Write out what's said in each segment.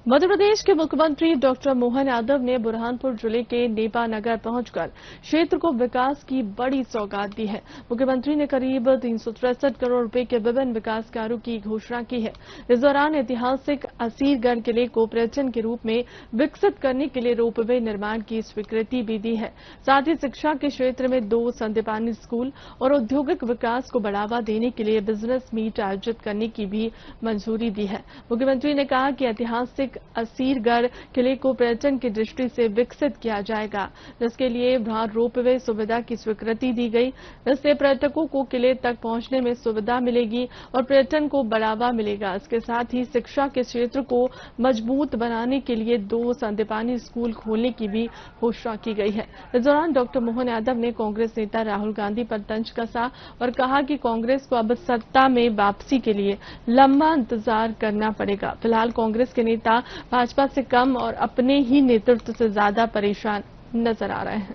मध्य प्रदेश के मुख्यमंत्री डॉक्टर मोहन यादव ने बुरहानपुर जिले के नेपा नगर पहुंचकर क्षेत्र को विकास की बड़ी सौगात दी है। मुख्यमंत्री ने करीब 363 करोड़ रुपए के विभिन्न विकास कार्यों की घोषणा की है। इस दौरान ऐतिहासिक असीरगढ़ किले को पर्यटन के रूप में विकसित करने के लिए रोपवे निर्माण की स्वीकृति भी दी है। साथ ही शिक्षा के क्षेत्र में 2 संदीपानी स्कूल और औद्योगिक विकास को बढ़ावा देने के लिए बिजनेस मीट आयोजित करने की भी मंजूरी दी है। मुख्यमंत्री ने कहा कि ऐतिहासिक असीरगढ़ किले को पर्यटन की दृष्टि से विकसित किया जाएगा, जिसके लिए वहां रोपवे सुविधा की स्वीकृति दी गई। इससे पर्यटकों को किले तक पहुंचने में सुविधा मिलेगी और पर्यटन को बढ़ावा मिलेगा। इसके साथ ही शिक्षा के क्षेत्र को मजबूत बनाने के लिए 2 संदीपानी स्कूल खोलने की भी घोषणा की गई है। इस दौरान डॉक्टर मोहन यादव ने कांग्रेस नेता राहुल गांधी पर तंज कसा और कहा कि कांग्रेस को अब सत्ता में वापसी के लिए लंबा इंतजार करना पड़ेगा। फिलहाल कांग्रेस के नेता भाजपा से कम और अपने ही नेतृत्व से ज्यादा परेशान नजर आ रहे हैं।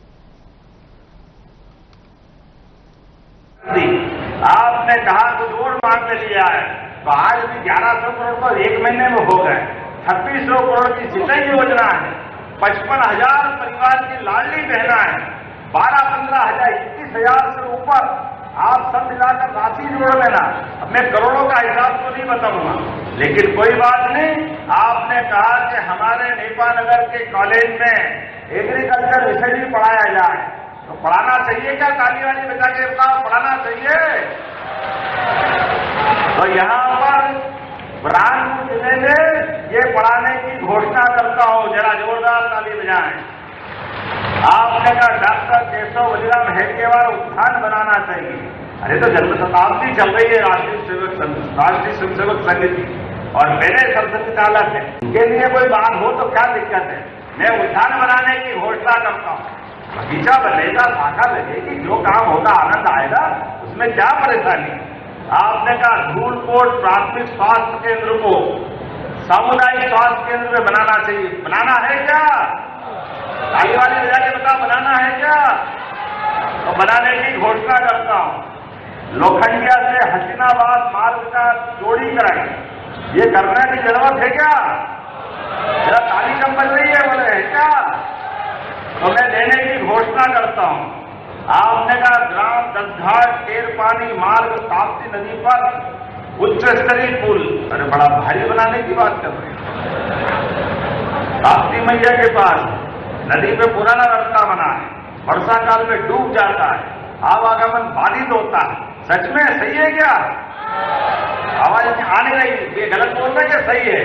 आपने कहा कुछ और मांग लिया है, तो आज भी 1100 करोड़ तो 1 महीने में हो गए। 3600 करोड़ की सिंचाई योजना है, 55,000 परिवार की लाडली बहना है, 12-15 हजार 21,000 से ऊपर आप सब मिलाकर राशि जोड़ लेना। अब मैं करोड़ों का हिसाब तो नहीं बताऊंगा, लेकिन कोई बात नहीं। आपने कहा कि हमारे नेपा नगर के कॉलेज में एग्रीकल्चर विषय भी पढ़ाया जाए, तो पढ़ाना चाहिए क्या? ताली वाली बजा के बताओ, पढ़ाना चाहिए। तो यहाँ पर बुरहानपुर जिले में ये पढ़ाने की घोषणा करता हूं, जरा जोरदार ताली बजाएं। आपने कहा डॉक्टर केशव बलिराम हेडगेवार उत्थान बनाना चाहिए। अरे तो जन्म शताब्दी चल रही है राष्ट्रीय स्वयंसेवक संघ की, और मेरे संसदीय चालक है, उनके लिए कोई बात हो तो क्या दिक्कत है? मैं उत्थान बनाने की घोषणा करता हूं। बगीचा बनेगा, शाखा लगेगी, जो काम होगा आनंद आएगा, उसमें क्या परेशानी? आपने कहा धूलकोट प्राथमिक स्वास्थ्य केंद्र को सामुदायिक स्वास्थ्य केंद्र में बनाना चाहिए। बनाना है क्या? ताली वाली बजा के बता, बनाना है क्या? तो बनाने की घोषणा करता हूं। लोखंडिया से हसीनाबाद मार्ग का चौड़ीकरण, ये करने की जरूरत है क्या? जरा ताली कम बज रही है, बोले है क्या? तो मैं देने की घोषणा करता हूं। आपने कहा ग्राम दसघाट केरपानी मार्ग ताप्ती नदी पर उच्च स्तरीय पुल, अरे बड़ा भारी बनाने की बात कर रहे हैं। ताप्ती मैया के पास नदी पे पुराना रास्ता बना है, वर्षा काल में डूब जाता है, आवागमन बाधित होता है। सच में सही है क्या? आवाज आने रही, ये गलत बोल रहे हैं? सही है,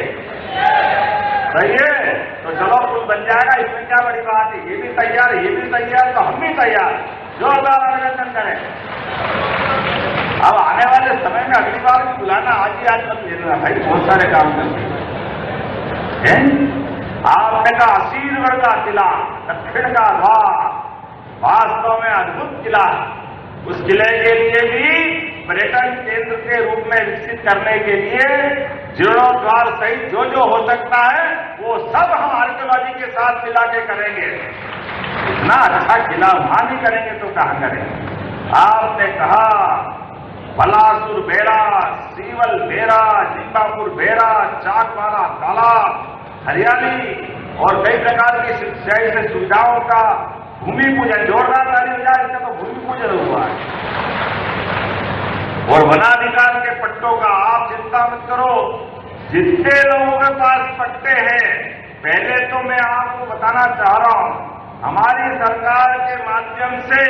सही है। तो चलो पुल बन जाएगा, इसमें क्या बड़ी बात है? ये भी तैयार, ये भी तैयार, तो हम भी तैयार। जोरदार अभिनंदन करें। अब आने वाले समय में अगली बार भी बुलाना, आज ही आज मत लेना भाई, बहुत सारे काम करते हैं। आपने कहा असीरगढ़ का किला, दक्षिण का द्वार, वास्तव में अद्भुत किला। उस किले के लिए भी पर्यटन केंद्र के रूप में विकसित करने के लिए जीर्णोद्धार सहित जो जो हो सकता है वो सब हम आर्कियोलॉजी के साथ मिला के करेंगे। इतना अच्छा किला वहां नहीं करेंगे तो कहां करेंगे? आपने कहा बलासुर बेड़ा, सीवल बेड़ा, जिंबापुर बेड़ा, चाकवाला तालाब, हरियाली और कई प्रकार की सिंचाई से सुविधाओं का भूमि पूजन। जोरदार ताली बजाएं, इसका तो भूमि पूजन हुआ है। और वनाधिकार के पट्टों का आप चिंता मत करो, जितने लोगों के पास पट्टे हैं, पहले तो मैं आपको बताना चाह रहा हूं, हमारी सरकार के माध्यम से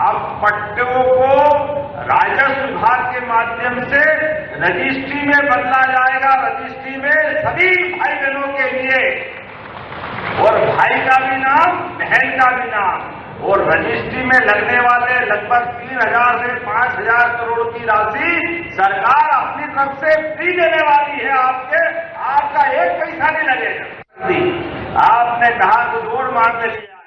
अब पट्टों को राजस्व विभाग के माध्यम से रजिस्ट्री में बदला जाएगा। रजिस्ट्री में सभी भाई बहनों के लिए, और भाई का भी नाम, बहन का भी नाम, और रजिस्ट्री में लगने वाले लगभग 3,000 से 5,000 करोड़ की राशि सरकार अपनी तरफ से फ्री देने वाली है। आपका 1 पैसा नहीं लगेगा। आपने कहा कुछ और मांग लिया।